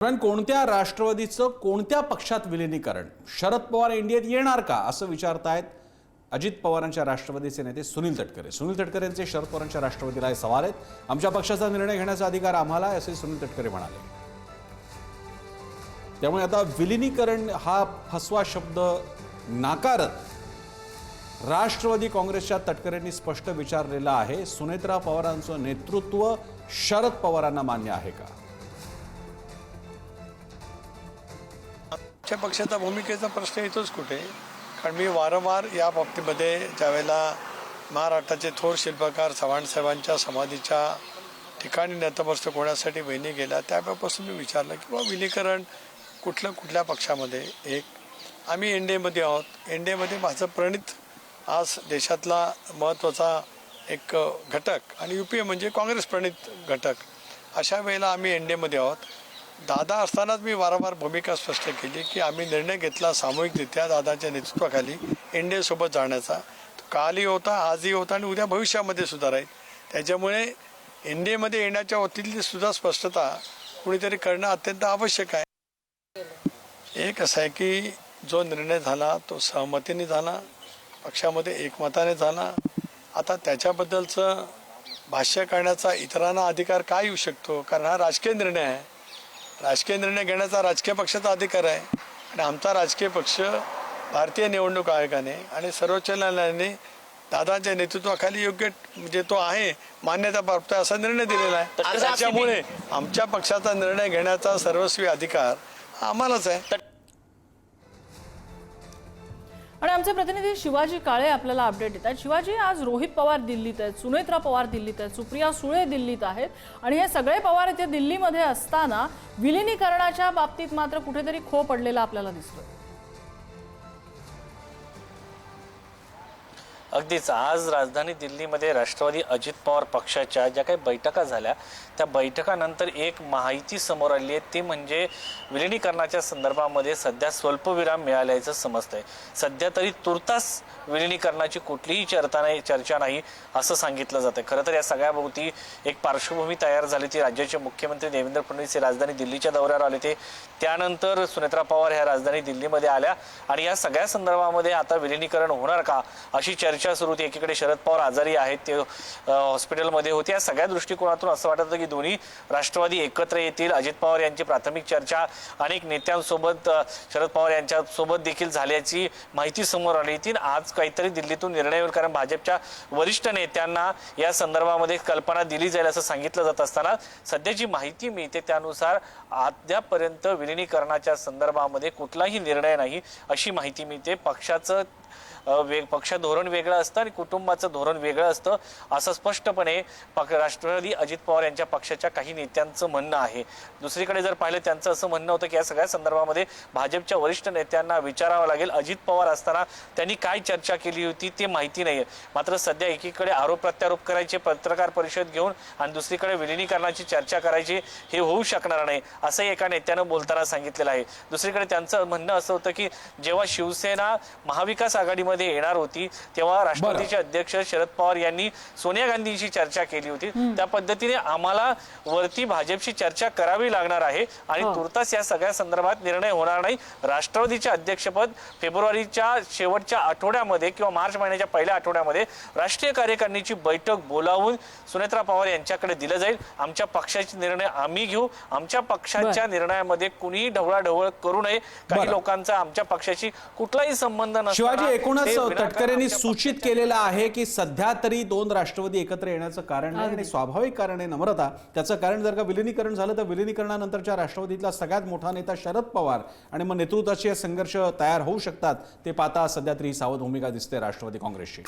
पण कोणत्या राष्ट्रवादीचं कोणत्या पक्षात विलीनीकरण? शरद पवार एनडीएत येणार का असं विचारतायत अजित पवारांच्या राष्ट्रवादीचे नेते सुनील तटकरे। सुनील तटकरे यांचे शरद पवारांच्या राष्ट्रवादीला हे सवाल आहेत। आमच्या पक्षाचा निर्णय घेण्याचा अधिकार आम्हाला आहे असे सुनील तटकरे म्हणाले। त्यामुळे आता विलीनीकरण हा फसवा शब्द नाकारत राष्ट्रवादी काँग्रेसच्या तटकरेंनी स्पष्ट विचारलेला आहे, सुनेत्रा पवारांचं नेतृत्व शरद पवारांना मान्य आहे का? आमच्या पक्षाचा भूमिकेचा प्रश्न येतोच कुठे, कारण मी वारंवार या बाबतीमध्ये ज्यावेळेला महाराष्ट्राचे थोर शिल्पकार चव्हाण साहेबांच्या समाधीच्या ठिकाणी नतमस्तक होण्यासाठी वहिनी गेल्या त्यावेळेपासून मी विचारलं की बाबा विलीनीकरण कुठल्या पक्षामध्ये? एक आम्ही एनडीएमध्ये आहोत, एनडीएमध्ये माझं प्रणित आज देशातला महत्त्वाचा एक घटक आणि UPA म्हणजे काँग्रेस प्रणित घटक, अशा वेळेला आम्ही एनडीएमध्ये आहोत। दादा असतानाच मी वारंवार भूमिका स्पष्ट केली की आम्ही निर्णय घेतला सामूहिकरित्या दादाच्या नेतृत्वाखाली एनडीएसोबत जाण्याचा। कालही होता, आजही होता आणि उद्या भविष्यामध्ये सुद्धा राहील। त्याच्यामुळे एनडीएमध्ये येण्याच्या वतीतली सुद्धा स्पष्टता कुणीतरी करणं अत्यंत आवश्यक आहे। एक असं आहे की जो निर्णय झाला तो सहमतीने झाला, पक्षामध्ये एकमताने झाला। आता त्याच्याबद्दलचं भाष्य करण्याचा इतरांना अधिकार काय येऊ शकतो? कारण हा राजकीय निर्णय आहे, राजकीय निर्णय घेण्याचा राजकीय पक्षाचा अधिकार आहे आणि आमचा राजकीय पक्ष भारतीय निवडणूक आयोगाने आणि सर्वोच्च न्यायालयाने दादाच्या नेतृत्वाखाली योग्य म्हणजे तो आहे मान्यता प्राप्त असा निर्णय दिलेला आहे। त्याच्यामुळे आमच्या पक्षाचा निर्णय घेण्याचा सर्वस्वी अधिकार आम्हालाच आहे। आणि आमचे प्रतिनिधी शिवाजी काळे आपल्याला अपडेट देतात। शिवाजी, आज रोहित पवार दिल्लीत आहेत, सुनेत्रा पवार दिल्लीत आहेत, सुप्रिया सुळे दिल्लीत आहेत आणि हे सगळे पवार इथे दिल्लीमध्ये असताना विलीनीकरणाच्या बाबतीत मात्र कुठेतरी खो पडलेला आपल्याला दिसतोय। अगदीच आज राजधानी दिल्लीमध्ये राष्ट्रवादी अजित पवार पक्षाच्या ज्या काही बैठका झाल्या त्या बैठकानंतर एक माहिती समोर आली आहे, ती म्हणजे विलीनीकरणाच्या संदर्भामध्ये सध्या स्वल्पविराम मिळाल्याचं समजतंय। सध्या तरी तुर्तास विलीनीकरणाची कुठलीही चर्चा नाही असं सांगितलं जातं। खरं तर या सगळ्याभोवती एक पार्श्वभूमी तयार झाली ती राज्याचे मुख्यमंत्री देवेंद्र फडणवीस हे राजधानी दिल्लीच्या दौऱ्यावर आले ते, त्यानंतर सुनेत्रा पवार ह्या राजधानी दिल्लीमध्ये आल्या आणि या सगळ्या संदर्भामध्ये आता विलीनीकरण होणार का अशी चर्चा सुरू होती। एकीकडे शरद पवार आजारी आहेत, ते हॉस्पिटलमध्ये होते। या सगळ्या दृष्टिकोनातून असं वाटतं की दोन्ही राष्ट्रवादी एकत्र येतील। अजित पवार यांची प्राथमिक चर्चा अनेक नेत्यांसोबत शरद पवार यांच्यासोबत देखील झाल्याची माहिती समोर आली होती। आज काहीतरी दिल्लीतून निर्णय होईल, कारण भाजपच्या वरिष्ठ नेत्यांना या संदर्भामध्ये कल्पना दिली जाईल असं सांगितलं जात असताना सध्याची माहिती मिळते त्यानुसार अद्यापर्यंत विलीनीकरणाच्या संदर्भामध्ये कुठलाही निर्णय नाही अशी माहिती मिळते। पक्षाचं पक्ष धोरण वेगळं असतं आणि कुटुंबाचं धोरण वेगळं असतं असं स्पष्टपणे राष्ट्रवादी अजित पवार यांच्या पक्षाच्या काही नेत्यांचं म्हणणं आहे। दुसरीकडे जर पाहिलं त्यांचं असं म्हणणं होतं की या सगळ्या संदर्भामध्ये भाजपच्या वरिष्ठ नेत्यांना विचारावं लागेल। अजित पवार असताना त्यांनी काय चर्चा केली होती ते माहिती नाहीये। मात्र सध्या एकीकडे आरोप प्रत्यारोप करायचे, पत्रकार परिषद घेऊन आणि दुसरीकडे विलीनीकरणाची चर्चा करायची, हे होऊ शकणार नाही असं एका नेत्यानं बोलताना सांगितलेलं आहे। दुसरीकडे त्यांचं म्हणणं असं होतं की जेव्हा शिवसेना महाविकास आघाडी येणार होती तेव्हा राष्ट्रवादीचे अध्यक्ष शरद पवार यांनी सोनिया गांधींशी चर्चा केली होती, त्या पद्धतीने आम्हाला वरती भाजपशी चर्चा करावी लागणार आहे आणि तुर्तास या सगळ्या संदर्भात निर्णय होणार नाही। राष्ट्रवादीचे अध्यक्षपद फेब्रुवारीच्या शेवटच्या आठवड्यामध्ये किंवा मार्च महिन्याच्या पहिल्या आठवड्यामध्ये राष्ट्रीय कार्यकारिणीची बैठक बोलावून सुनेत्रा पवार यांच्याकडे दिलं जाईल। आमच्या पक्षाचे निर्णय आम्ही घेऊ, आमच्या पक्षाच्या निर्णयामध्ये कुणीही ढवळाढवळ करू नये। काही लोकांचा आमच्या पक्षाशी कुठलाही संबंध नसतो। तटकरेंनी सूचित केलेलं आहे की सध्या तरी दोन राष्ट्रवादी एकत्र येण्याचं कारण नाही आणि स्वाभाविक कारण आहे नम्रता। त्याचं कारण जर का विलीनीकरण झालं तर विलीनीकरणानंतरच्या राष्ट्रवादीतला सगळ्यात मोठा नेता शरद पवार आणि मग नेतृत्वाचे संघर्ष तयार होऊ शकतात। ते पाहता सध्या तरी सावध भूमिका दिसते राष्ट्रवादी काँग्रेसची।